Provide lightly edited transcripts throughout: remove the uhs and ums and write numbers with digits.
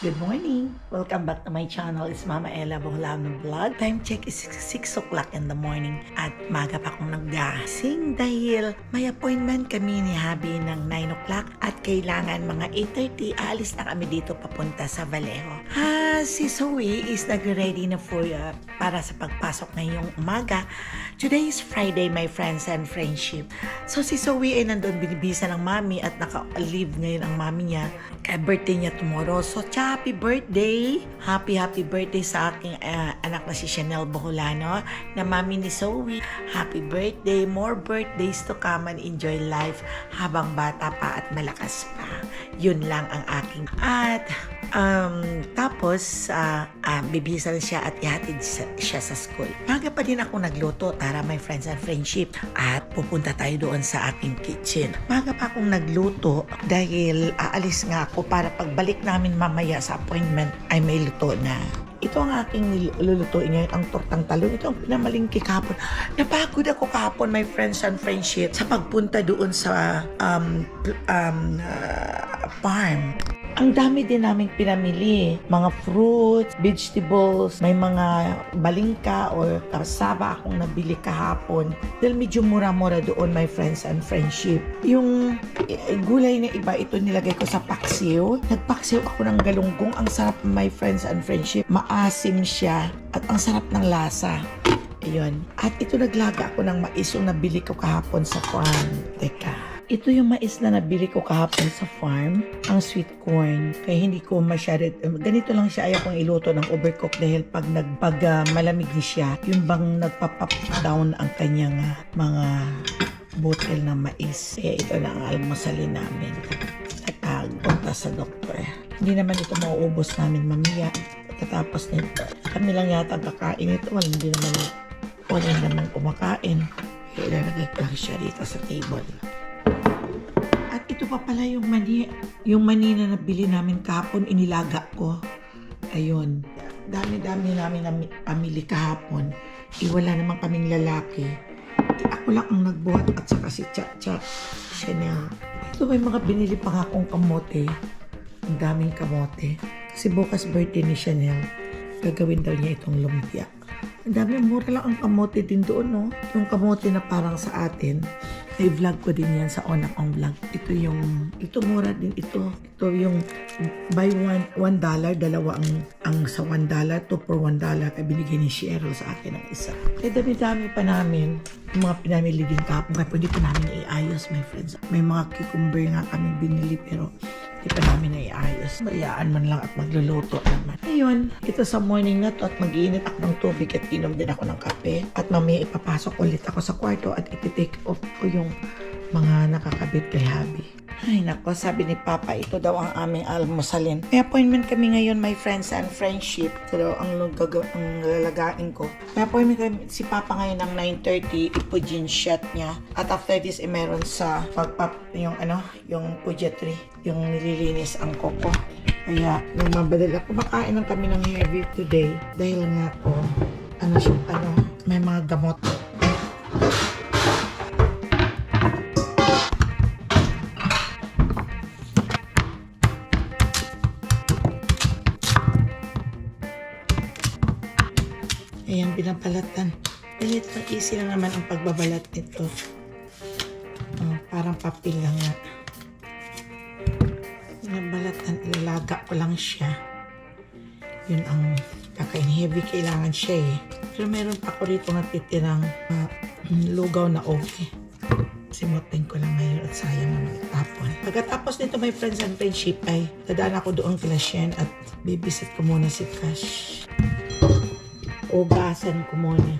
Good morning! Welcome back to my channel. It's Mama Ella Boholano Vlog. Time check is 6 o'clock in the morning at maga pa akong naggasing dahil may appointment kami ni Habi ng 9 o'clock at kailangan mga 8:30 aalis na kami dito papunta sa Vallejo. Si Zoe is nag-ready na para sa pagpasok ngayong umaga. Today is Friday, my friends and friendship. So si Zoe ay nandun binibisa ng mami at naka-leave ngayon ang mami niya. Kaya birthday niya tomorrow. So happy birthday! Happy birthday sa aking anak na si Chanel Boholano na mami ni Zoe. Happy birthday! More birthdays to come and enjoy life habang bata pa at malakas pa. Yun lang ang aking. At tapos bibisa na siya at ihatid siya sa school. Maga pa din ako nagluto, tara my friends and friendship, at pupunta tayo doon sa aking kitchen. Maga pa akong nagluto dahil aalis nga ako para pagbalik namin mamaya sa appointment ay may luto na. Ito ang aking lulutuin ngayon, ang tortang talong. Ito ang pinamalingki kahapon. Napagod ako kahapon, my friends and friendship, sa pagpunta doon sa farm. Ang dami din naming pinamili. Mga fruits, vegetables, may mga balingka or karsaba akong nabili kahapon. Dahil medyo mura-mura doon, my friends and friendship. Yung gulay na iba, ito nilagay ko sa paksiw. Nagpaksiw ako ng galunggong. Ang sarap, my friends and friendship. Maasim siya at ang sarap ng lasa. Ayun. At ito naglaga ako ng mais yung nabili ko kahapon sa farm. Teka. Ito yung mais na nabili ko kahapon sa farm, ang sweet corn. Kaya hindi ko masyado, ganito lang siya, ayaw kong iluto ng overcook dahil pag malamig ni siya, yung bang nagpa-pop down ang kanyang mga butil na mais. Kaya ito na ang almusalin namin. At punta sa doktor. Hindi naman ito mauubos namin mamaya. Pagkatapos nito, kami lang yata kakain ito. Wala naman kumakain. Kaya ilalagay ko lang siya dito sa table. Ito pa pala yung mani na nabili namin kahapon, inilaga ko. Ayun. Dami-dami namin pamili kahapon. Wala naman kaming lalaki. Ako lang ang nagbuhat at saka si Cha-Cha, Chanel. Ito may mga binili pa akong kamote. Ang daming kamote. Kasi bukas birthday ni Chanel. Gagawin daw niya itong lumpia. Ang dami, mura lang ang kamote din doon, no? Yung kamote na parang sa atin. May vlog ko din yan sa una kong vlog. Ito mura din ito. Ito yung buy $1, dalawa ang sa $1, 2 for $1. Kaya binigay ni Cheryl sa akin ng isa. Kaya dami-dami pa namin. Yung mga pinamili din kapon. Kaya pwede pa namin iayos, my friends. May mga cucumber nga kami binili pero hindi pa namin naiayos. Bayaan man lang at magluluto naman. Ayun, ito sa morning na to at mag-iinit ako ng tubig at inom din ako ng kape. At mamaya ipapasok ulit ako sa kwarto at iti-take off ko yung mga nakakabit kay Habi. Ay nako, sabi ni Papa, ito daw ang aming almusalin. May appointment kami ngayon, my friends and friendship. Ito daw ang lalagain ko. May appointment kami si Papa ngayon ng 9:30, ipo-gin shot niya. At after this, meron sa yung podiatry, yung nililinis ang koko. Kaya, nagmabadala. Kumakain lang kami ng heavy today. Dahil nga po, may mga gamot. Ayan, binabalatan. Dahil easy lang naman ang pagbabalat nito. Parang papel lang nga. Binabalatan, ilalaga ko lang siya. Yun ang kakain. Heavy kailangan siya eh. Pero meron pa ako rito natitirang lugaw na okay. Simutin ko lang ngayon at sayang naman itapon. Pagkatapos nito, my friends and friendship, ay dadaan ako doon kila Shen at babysit ko muna si Cash. Ugasan ko muna.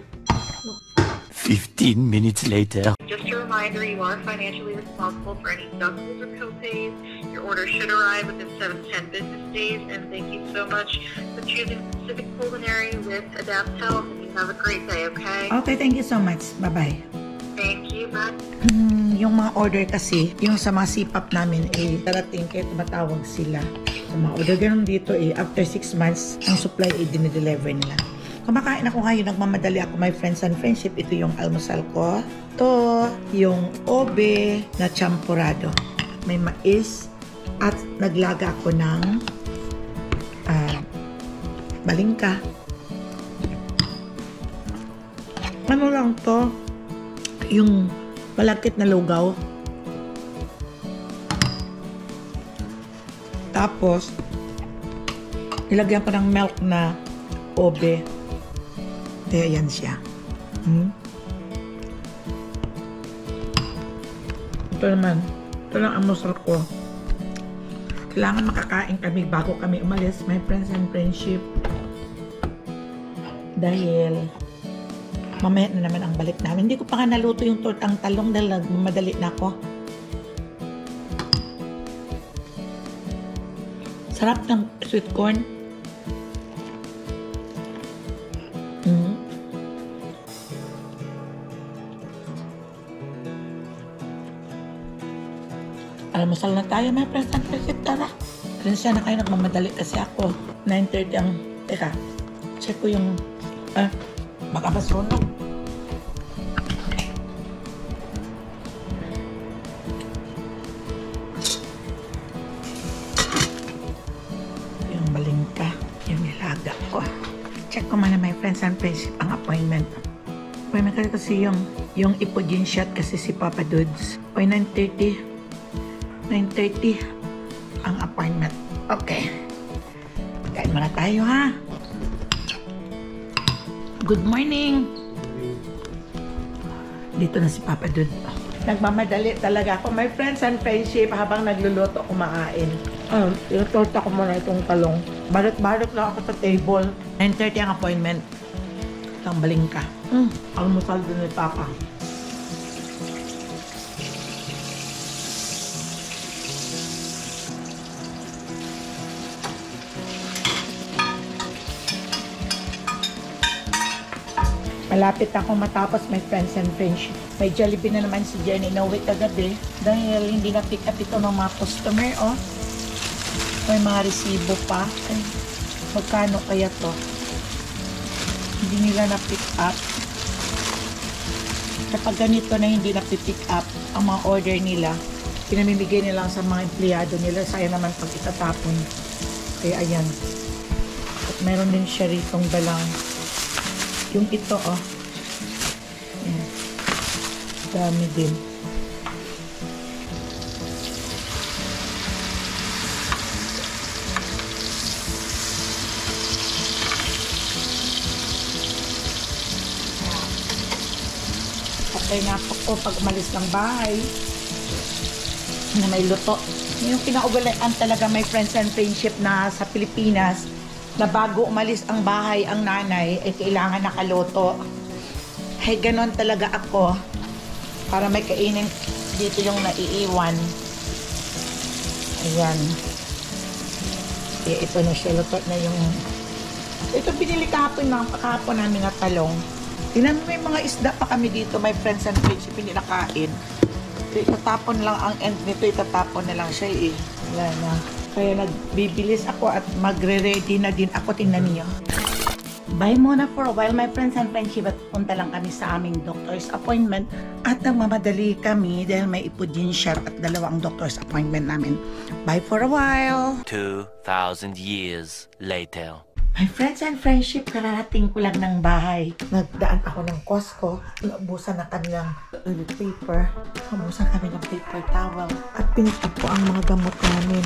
15 minutes later. Just a reminder, you are financially responsible for any deductibles or copays. Your order should arrive within 7 to 10 business days. And thank you so much for choosing Pacific Culinary with Adapt Health. And you have a great day, okay? Okay, thank you so much. Bye-bye. Thank you, bye. Yung mga order kasi, yung sa mga sipap namin, darating kaya tumatawag sila. Sa mga order, ganun dito after 6 months, ang supply dinideliver nila. Kumakain ako ngayon, nagmamadali ako, my friends and friendship. Ito yung almusal ko. Ito yung obe na champurado. May mais at naglaga ako ng Balingka. Ano lang to? Yung malagkit na lugaw. Tapos, nilagyan ko ng milk na obe. Kaya yan siya. Ito naman. Ito lang ang masarap ko. Kailangan makakain kami bago kami umalis, my friends and friendship. Dahil mamaya na naman ang balik namin. Hindi ko pa nga naluto yung tortang talong dahil madali na ako. Sarap ng sweet corn. Almusal na tayo, my friends and friendship. Tara. Kaya na kayo, nagmamadali kasi ako. 9:30 ang... Teka, check ko yung... baka masunog. Yung balingka, yung nilaga ko. Check ko muna, my friends and friendship, ang appointment. Appointment kasi yung ipodin shot kasi si Papa Dudes. 9:30 ang appointment. Okay. Kain muna tayo, ha? Good morning! Dito na si Papa Dude. Nagmamadali talaga ako, my friends and friendship, habang nagluluto kumakain. Inutorta ko muna itong talong. Balot-balot lang ako sa table. 9:30 ang appointment. Itang balingka. Almusal din ni Papa. Malapit ako matapos, my friends and friendship. May Jollibee na naman si Jenny. Inuwi kagabi dahil hindi na-pick up ito ng mga customer, oh. May mga resibo pa. Ay, magkano kaya to? Hindi nila na-pick up. Kapag ganito na hindi na-pick up ang mga order nila, pinamimigay nila sa mga empleyado nila. Sayang naman pag itatapon. Kaya ayan. At meron din siya ritong dalang yung ito, oh. Ayan. Dami din. Okay na po pag umalis ng bahay na may luto. Yung kinaugalaan talaga, my friends and friendship, na sa Pilipinas, na bago umalis ang bahay ang nanay ay kailangan nakaluto. Ay ganon talaga ako para may kainin dito yung naiiwan. Ayan. Ito na siya, luto na yung... Ito binili kahapon namin na talong. Tingnan mo, may mga isda pa kami dito, my friends and friendship, hindi nakain. Itatapon lang ang end nito, itatapon na lang siya eh. Wala na. Kaya nagbibilis ako at magre-ready na din ako. Tingnan niyo. Bye muna for a while, my friends and friendship, at punta lang kami sa aming doctor's appointment at nagmamadali kami dahil may ipodin shot at dalawang doctor's appointment namin. Bye for a while. 2,000 years later. My friends and friendship, kararating ko lang ng bahay. Nagdaan ako ng Costco. Naubusan na kami ng toilet paper. Naubusan kami ng paper towel. At pinik up ko ang mga gamot namin.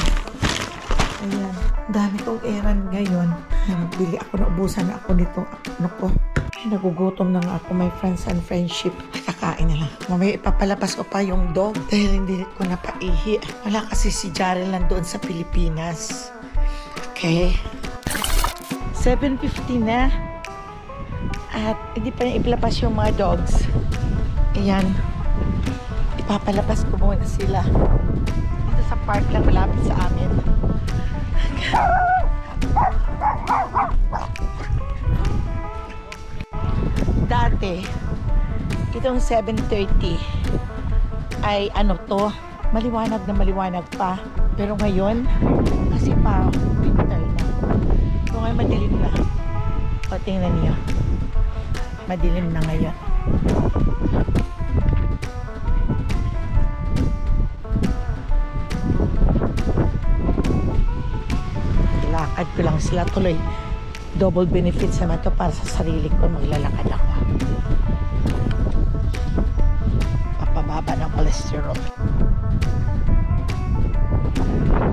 Ayan. Dami kong errand ngayon. Bili ako, naubusan na ako nito. Ano ko? Nagugutom na nga ako, my friends and friendship. Kakain na lang. Mamaya ipapalabas ko pa yung dog dahil hindi ko napaihi. Wala kasi si Jarrell nandoon sa Pilipinas. Okay. 7:50 na. At hindi pa niya ipalabas yung mga dogs. Ayan. Ipapalabas ko muna sila. Dito sa park lang malapit sa amin. Dati, itong 7:30 ay ano to, maliwanag na maliwanag pa. Pero ngayon, kasi pa winter na. So ngayon madilim na. O tingnan niyo. Madilim na ngayon. Lakad ko lang sila tuloy. Double benefits naman to para sa sarili ko, maglalakad ako. Papababa ng cholesterol.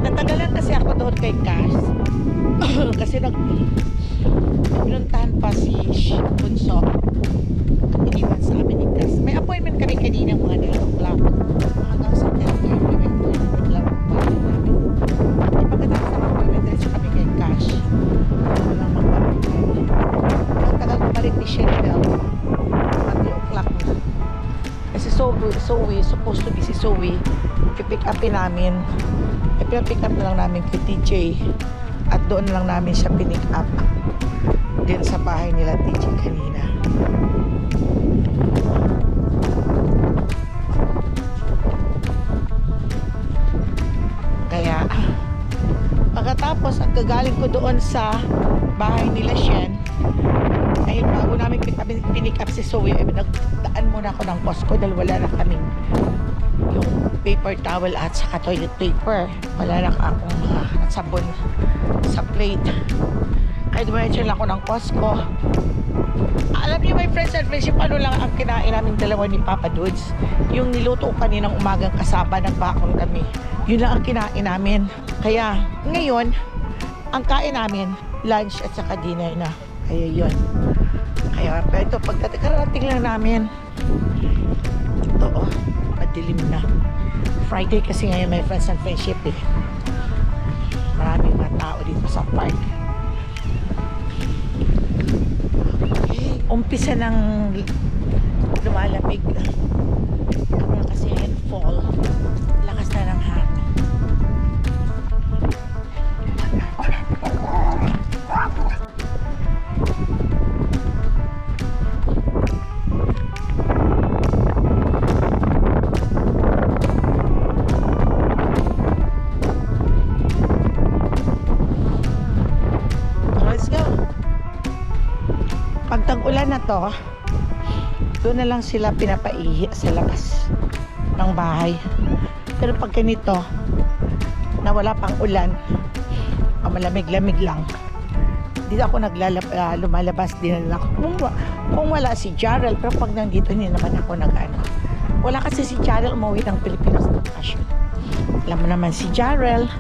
Natagalan kasi ako doon kay Cass. Kasi pinuntahan pa si Bunso. Iniwan sa amin ni Cass. May appointment kami kanina mga 9 o'clock. Hanggang sa 10:30 may appointment. Naglaro pa rin namin. At pagkatapos ng appointment, diretso kami kay Cash. Walang magpapagay. Ang tagal ko pa rin ni Shendel. 3 o'clock na. Kasi Zoe, supposed to be si Zoe. Pipick upin namin. Pipick up na lang namin kay TJ. At doon lang namin siya pinick up. Din sa bahay nila TJ kanina. Kaya pagkatapos ang gagaling ko doon sa bahay nila Shen, dahil bago namin pinick up si Zoe, nagdaan muna ako ng Costco dahil wala na kaming yung paper towel at saka toilet paper. Wala na akong mga sabon sa plate. Kaya dumiretso lang ako ng Costco. Alam niyo, my friends and friendship, ano lang ang kinain namin dalawa ni Papa Dudes? Yung niluto ko kaninang umagang kasaba, nagbakon kami. Yun lang ang kinain namin. Kaya ngayon, ang kain namin, lunch at saka dinner na. Kaya yun. Kaya ito, pagkarating lang namin, ito madilim na. Friday kasi ngayon, my friends and friendship eh. Maraming mga tao dito sa park. Okay. Umpisa ng lumalamig. Ano kasi ngayon, fall. Lakas na ng hangin. Pagtag-ulan na to, doon na lang sila pinapaihi sa labas ng bahay. Pero pag ganito, na wala pang ulan, malamig-lamig lang, dito ako lumalabas din lang. Kung wala si Jarrell, pero pag nandito hindi naman ako nag-ano. Wala kasi si Jarrell umuwi ng Pilipinas ng bakasyon. Alam mo naman si Jarrell,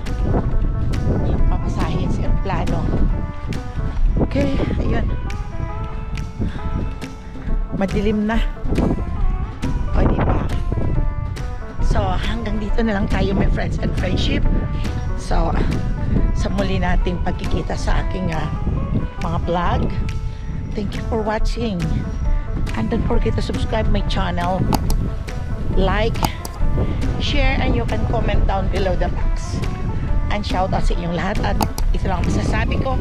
yung papasahin sa plano. Okay, ayun. Madilim na. O, diba? So, hanggang dito na lang tayo, my friends and friendship. So, sa muli nating pagkikita sa aking mga vlog. Thank you for watching. And don't forget to subscribe my channel. Like, share, and you can comment down below the box. And shout out sa inyong lahat. At ito lang masasabi ko.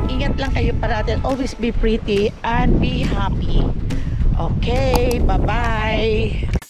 Ingat lang kayo parati. Always be pretty and be happy. Okay, bye-bye.